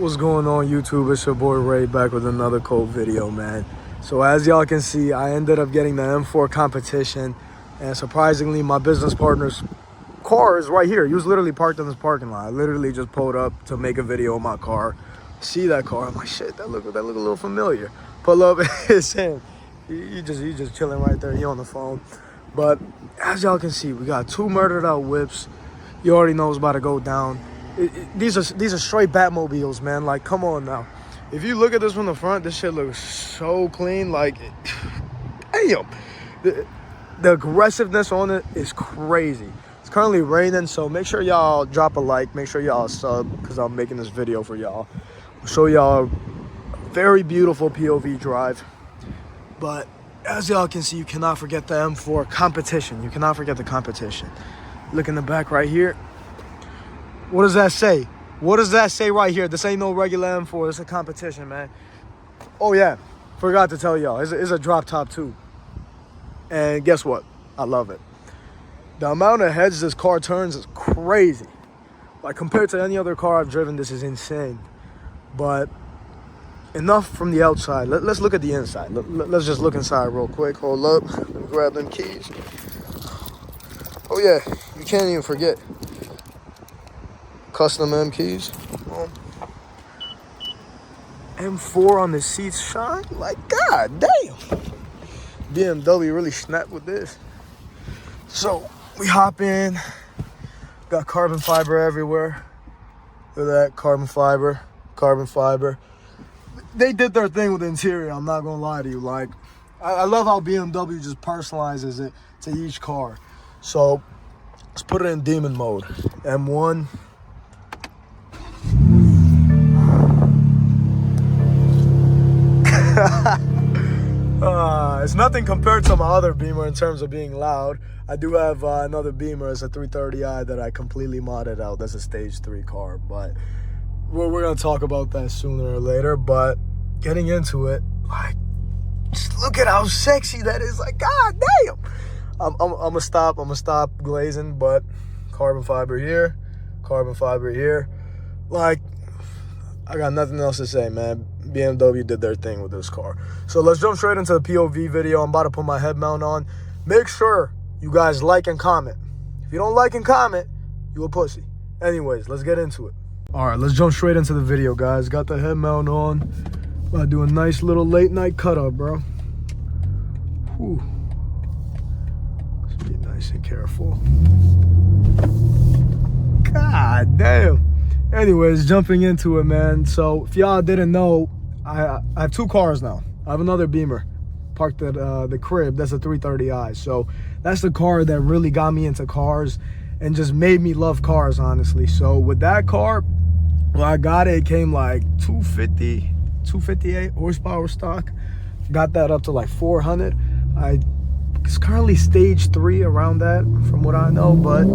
What's going on, YouTube? It's your boy Ray back with another cool video, man. So as y'all can see, I ended up getting the M4 competition, and surprisingly my business partner's car is right here. He was literally parked in this parking lot. I literally just pulled up to make a video of my car. See that car, I'm like, shit, that look a little familiar. Pull up, it's him. He just chilling right there. He on the phone. But as y'all can see, we got two murdered out whips. You already know it's about to go down. These are straight Batmobiles, man. Like, come on now. If you look at this from the front, this shit looks so clean. Like, damn. The aggressiveness on it is crazy. It's currently raining, so make sure y'all drop a like. Make sure y'all sub, because I'm making this video for y'all. I'll show y'all a very beautiful POV drive. But as y'all can see, you cannot forget the M4 competition. You cannot forget the competition. Look in the back right here. What does that say? What does that say right here? This ain't no regular M4. It's a competition, man. Oh, yeah. Forgot to tell y'all. It's a drop top, too. And guess what? I love it. The amount of heads this car turns is crazy. Like, compared to any other car I've driven, this is insane. But enough from the outside. Let's look at the inside. Let's just look inside real quick. Hold up. Let me grab them keys. Oh, yeah. You can't even forget. Custom M keys. M4 on the seats shine. Like, god damn. BMW really snapped with this. So we hop in. Got carbon fiber everywhere. Look at that. Carbon fiber. Carbon fiber. They did their thing with the interior. I'm not gonna lie to you. Like, I love how BMW just personalizes it to each car. So let's put it in demon mode. M1. It's nothing compared to my other Beamer in terms of being loud. I do have another Beamer. It's a 330i that I completely modded out. That's a stage 3 car, but we're gonna talk about that sooner or later. But getting into it, like, just look at how sexy that is. Like, god damn. I'm gonna stop glazing, but carbon fiber here, carbon fiber here. Like, I got nothing else to say, man. BMW did their thing with this car. So let's jump straight into the POV video. I'm about to put my head mount on. Make sure you guys like and comment. If you don't like and comment, you a pussy. Anyways, let's get into it. All right, let's jump straight into the video, guys. Got the head mount on. About to do a nice little late night cut up, bro. Whew. Let's be nice and careful. God damn. Anyways, jumping into it, man. So if y'all didn't know, I have two cars now. I have another Beamer parked at the crib. That's a 330i. So that's the car that really got me into cars and just made me love cars, honestly. So with that car, when I got it, it came like 258 horsepower stock. Got that up to like 400. It's currently stage 3 around that, from what I know, but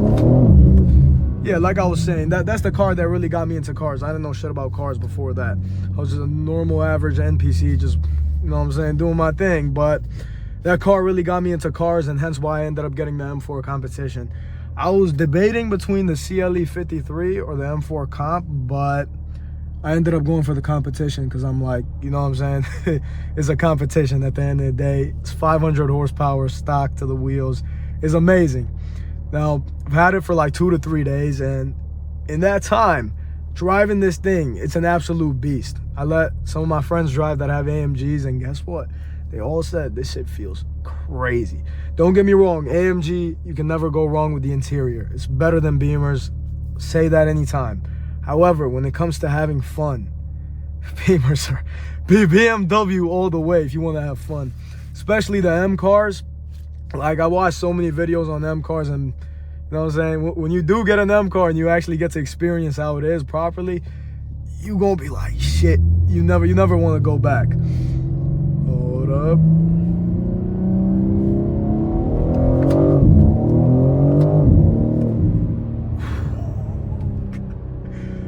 yeah, like I was saying, that's the car that really got me into cars. I didn't know shit about cars before that. I was just a normal average NPC, just, you know what I'm saying, doing my thing. But that car really got me into cars, and hence why I ended up getting the M4 competition. I was debating between the CLE 53 or the M4 Comp, but I ended up going for the competition because I'm like, you know what I'm saying? It's a competition at the end of the day. It's 500 horsepower stock to the wheels. It's amazing. Now, I've had it for like 2 to 3 days, and in that time, driving this thing, it's an absolute beast. I let some of my friends drive that have AMGs, and guess what? They all said this shit feels crazy. Don't get me wrong, AMG, you can never go wrong with the interior. It's better than Beamers. Say that anytime. However, when it comes to having fun, Beamers are BMW all the way if you want to have fun. Especially the M cars. Like, I watched so many videos on M cars, and you know what I'm saying, when you do get an M car and you actually get to experience how it is properly, you gonna be like, shit, you never want to go back. Hold up.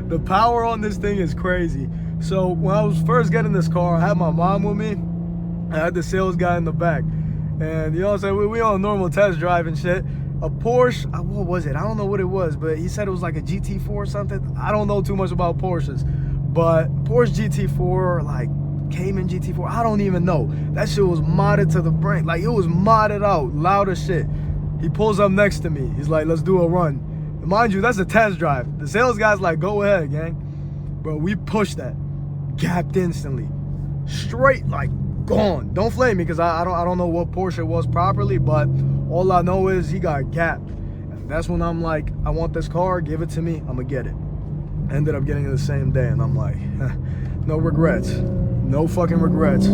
The power on this thing is crazy. So when I was first getting this car, I had my mom with me. I had the sales guy in the back. And you know what I'm saying, we on a normal test drive and shit. A Porsche, what was it? I don't know what it was, but he said it was like a GT4 or something. I don't know too much about Porsches. But Porsche GT4, like Cayman GT4, I don't even know. That shit was modded to the brink. Like, it was modded out, loud as shit. He pulls up next to me. He's like, let's do a run. And mind you, that's a test drive. The sales guy's like, go ahead, gang. But we pushed that. Gapped instantly. Straight, like, gone. Don't flame me, because I don't know what Porsche it was properly, but all I know is he got gapped. And that's when I'm like, I want this car, give it to me, I'm gonna get it. Ended up getting it the same day, and I'm like, no regrets. No fucking regrets.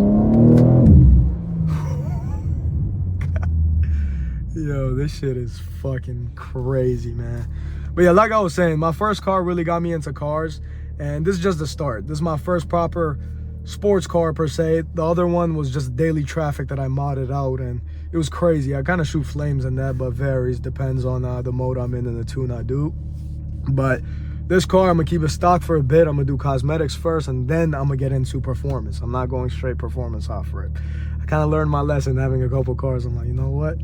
Yo, this shit is fucking crazy, man. But yeah, like I was saying, my first car really got me into cars, and this is just the start. This is my first proper sports car per se. The other one was just daily traffic that I modded out, and it was crazy. I kind of shoot flames in that, but varies, depends on the mode I'm in and the tune I do. But this car, I'm gonna keep it stock for a bit. I'm gonna do cosmetics first, and then I'm gonna get into performance. I'm not going straight performance off rip. I kind of learned my lesson having a couple cars. I'm like, you know what?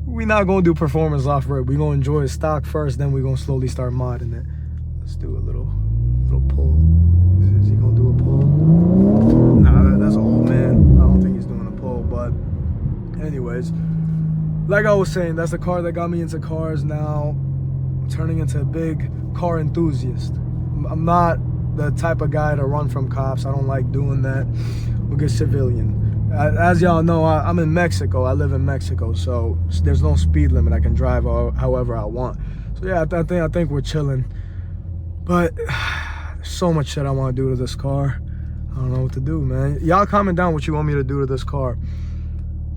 We're not gonna do performance off rip. We're gonna enjoy stock first, then we're gonna slowly start modding it. Let's do a little pull. Is he gonna do a pull? Nah, that's an old man. I don't think he's doing a pull, but anyways, like I was saying, that's the car that got me into cars. Now I'm turning into a big car enthusiast. I'm not the type of guy to run from cops. I don't like doing that. I'm a good civilian. As y'all know, I'm in Mexico. I live in Mexico, so there's no speed limit. I can drive however I want. So yeah, I think we're chilling. But so much shit I want to do to this car. I don't know what to do, man. Y'all comment down what you want me to do to this car.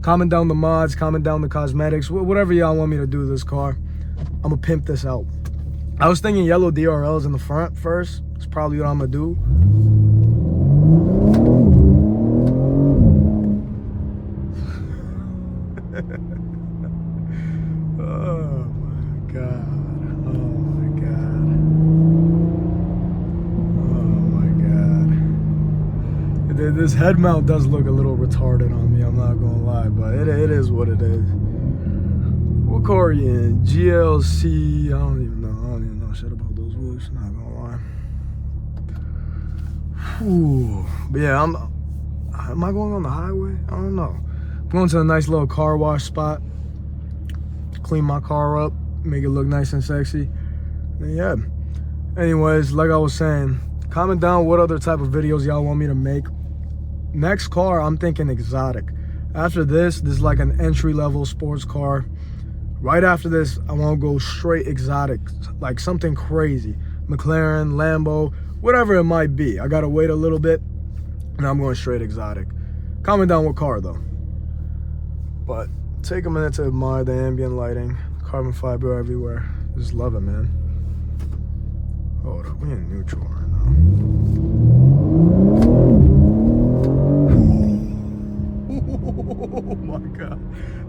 Comment down the mods, comment down the cosmetics, whatever y'all want me to do to this car. I'm gonna pimp this out. I was thinking yellow DRLs in the front first. That's probably what I'm gonna do. Oh my god. Oh my god. Oh my god. This head mount does look a little retarded on me, I'm not gonna lie, but it is what it is. What car are you in? GLC, I don't even know shit about those wheels, not gonna lie. Whew. But yeah, am I going on the highway? I don't know. I'm going to a nice little car wash spot, clean my car up, make it look nice and sexy. And yeah. Anyways, like I was saying, comment down what other type of videos y'all want me to make. Next car, I'm thinking exotic. After this is like an entry-level sports car. Right after this, I want to go straight exotic, like something crazy. McLaren, Lambo, whatever it might be. I got to wait a little bit, and I'm going straight exotic. Comment down what car, though. But take a minute to admire the ambient lighting, carbon fiber everywhere. Just love it, man. Hold up, we in neutral right now. Oh my god,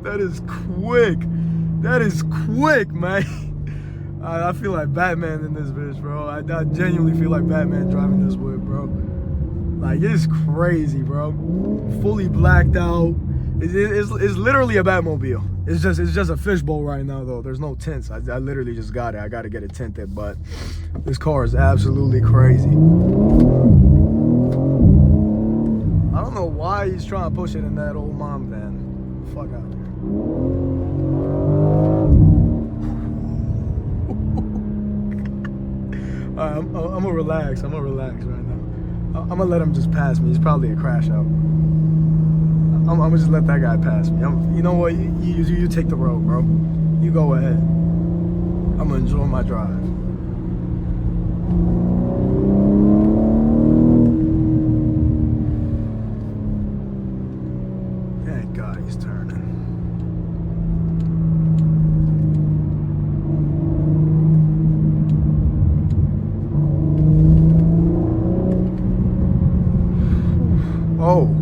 that is quick. That is quick, man. I feel like Batman in this bitch, bro. I genuinely feel like Batman driving this whip, bro. Like, it's crazy, bro. Fully blacked out. It's literally a Batmobile. It's just a fishbowl right now, though. There's no tints. I literally just got it. I got to get it tinted, but this car is absolutely crazy. I don't know why he's trying to push it in that old mom van. Fuck out there. Alright, I'm gonna relax. I'm gonna relax right now. I'm gonna let him just pass me. He's probably a crash out. I'm gonna just let that guy pass me. You know what? You take the road, bro. You go ahead. I'm gonna enjoy my drive. Thank God he's turning. Oh.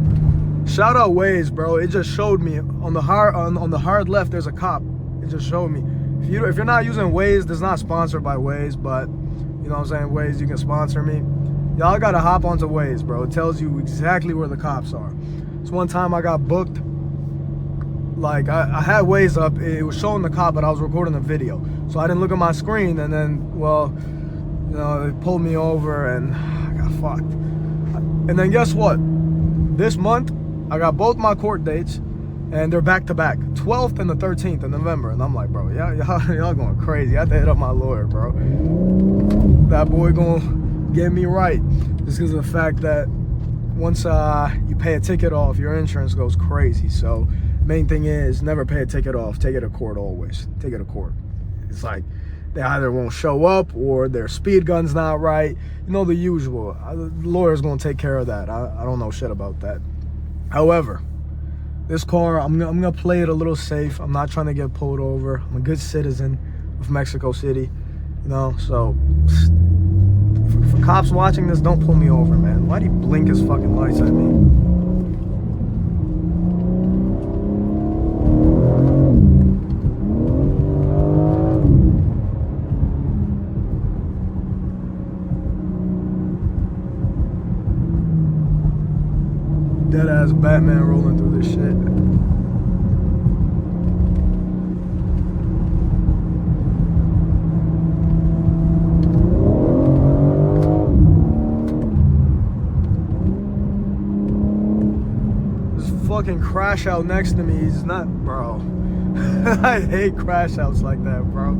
Shout out Waze, bro. It just showed me on the hard left. There's a cop. It just showed me. If you're not using Waze, this is not sponsored by Waze, but you know what I'm saying. Waze, you can sponsor me. Y'all gotta hop onto Waze, bro. It tells you exactly where the cops are. So one time I got booked. Like I had Waze up. It was showing the cop, but I was recording a video, so I didn't look at my screen. And then, well, you know, they pulled me over, and I got fucked. And then guess what? This month, I got both my court dates, and they're back to back, 12th and the 13th of November. And I'm like, bro, y'all going crazy. I have to hit up my lawyer, bro. That boy gonna get me right. Just because of the fact that once you pay a ticket off, your insurance goes crazy. So main thing is never pay a ticket off. Take it to court always. Take it to court. It's like they either won't show up or their speed gun's not right. You know, the usual. The lawyer's gonna take care of that. I don't know shit about that. However, this car, I'm gonna play it a little safe. I'm not trying to get pulled over. I'm a good citizen of Mexico City, you know. So for cops watching this, don't pull me over, man. Why'd he blink his fucking lights at me? Dead ass Batman rolling through this shit. This fucking crash out next to me, he's not, bro. I hate crash outs like that, bro.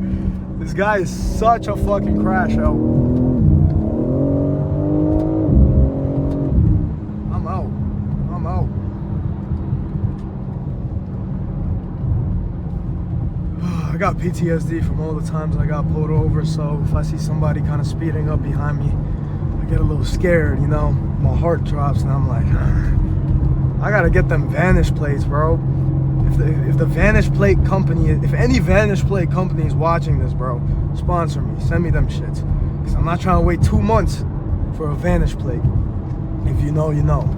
This guy is such a fucking crash out. I got PTSD from all the times I got pulled over, so if I see somebody kind of speeding up behind me, I get a little scared, you know? My heart drops and I'm like, I gotta get them Vanish plates, bro. If the Vanish plate company, if any Vanish plate company is watching this, bro, sponsor me, send me them shits. Because I'm not trying to wait 2 months for a Vanish plate. If you know, you know.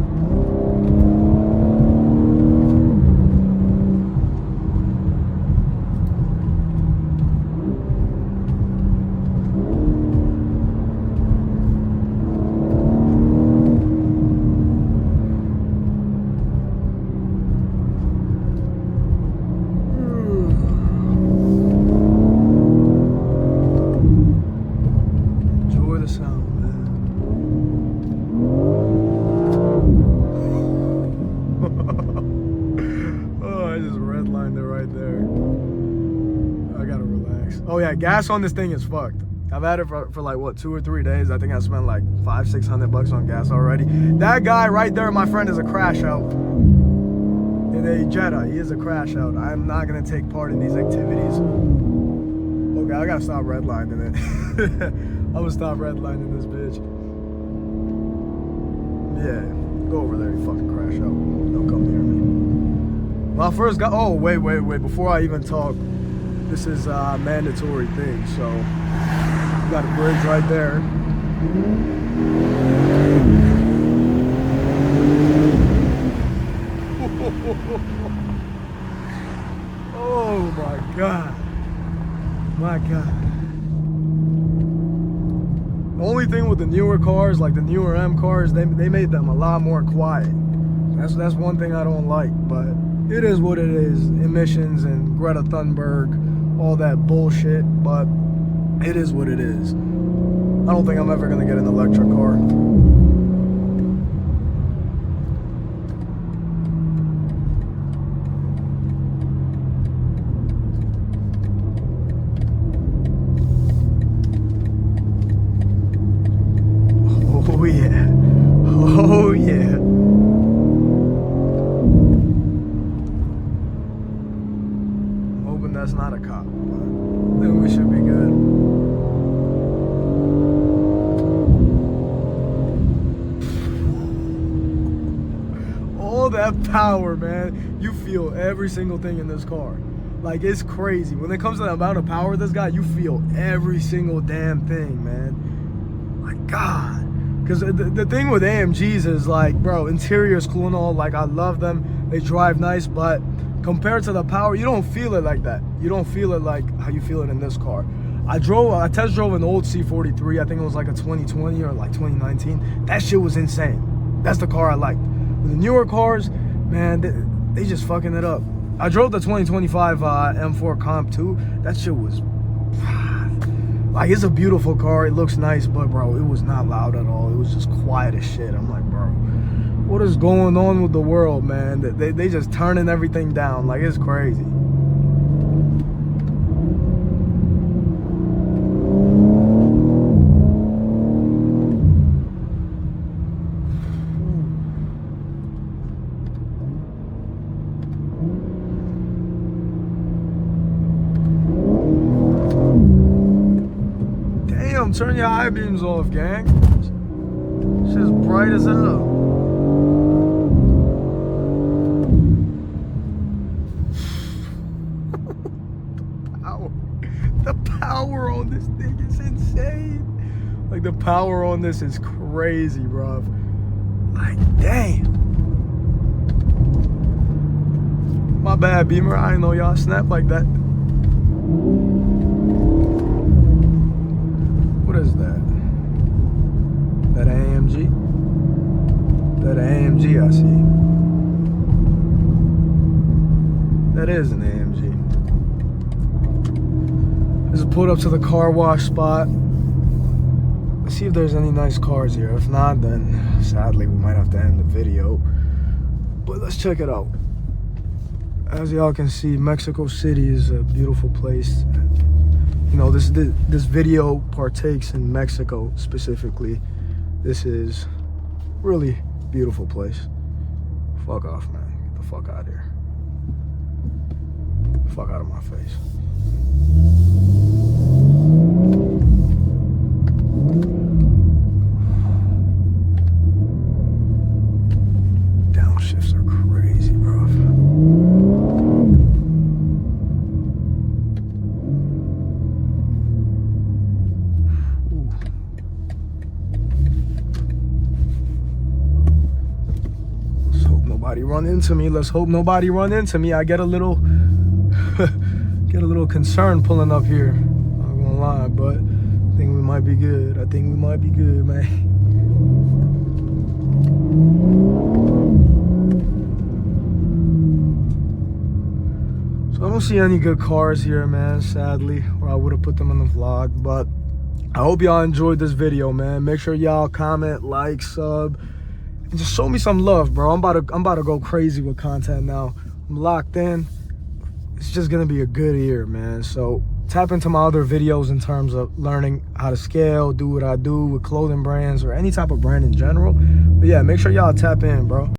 Oh yeah, gas on this thing is fucked. I've had it for like what, 2 or 3 days. I think I spent like $500-600 on gas already. That guy right there, my friend, is a crash out in a Jetta. He is a crash out. I'm not gonna take part in these activities. Okay, I gotta stop redlining it. I'm gonna stop redlining this bitch. Yeah, go over there, you fucking crash out. Don't come near me. When I first got, oh wait, before I even talk. This is a mandatory thing, so you got a bridge right there. Oh my God. My God. The only thing with the newer cars, like the newer M cars, they made them a lot more quiet. That's one thing I don't like, but it is what it is. Emissions and Greta Thunberg, all that bullshit, but it is what it is. I don't think I'm ever gonna get an electric car. Oh yeah. Oh yeah. I'm hoping that's not a cop, but then we should be good. All that power, man. You feel every single thing in this car. Like, it's crazy. When it comes to the amount of power of this guy, you feel every single damn thing, man. My God. Because the thing with AMGs is, like, bro, interior's cool and all. Like, I love them. They drive nice, but compared to the power, you don't feel it like that. You don't feel it like how you feel it in this car. I test drove an old C43. I think it was like a 2020 or like 2019. That shit was insane. That's the car I liked. With the newer cars, man, they just fucking it up. I drove the 2025 M4 Comp too. That shit was... Like, it's a beautiful car. It looks nice, but, bro, it was not loud at all. It was just quiet as shit. I'm like, bro, what is going on with the world, man? They just turning everything down. Like, it's crazy. Damn, turn your high beams off, gang. Shit's bright as hell. The power on this thing is insane. Like, the power on this is crazy, bro. Like, damn. My bad, Beamer. I didn't know y'all snap like that. What is that? That AMG? That AMG I see. That is an AMG. Just pulled up to the car wash spot. Let's see if there's any nice cars here. If not, then sadly we might have to end the video. But let's check it out. As y'all can see, Mexico City is a beautiful place. You know, this video partakes in Mexico specifically. This is really beautiful place. Fuck off, man. Get the fuck out of here. Get the fuck out of my face. Downshifts are crazy, bro. Let's hope nobody run into me. Let's hope nobody run into me. I get a little concerned pulling up here. Not gonna lie, but I think we might be good. I think we might be good, man. So I don't see any good cars here, man, sadly, or I would have put them in the vlog. But I hope y'all enjoyed this video, man. Make sure y'all comment, like, sub, and just show me some love, bro. I'm about to go crazy with content now. I'm locked in. It's just gonna be a good year, man. So tap into my other videos in terms of learning how to scale, do what I do with clothing brands or any type of brand in general. But yeah, make sure y'all tap in, bro.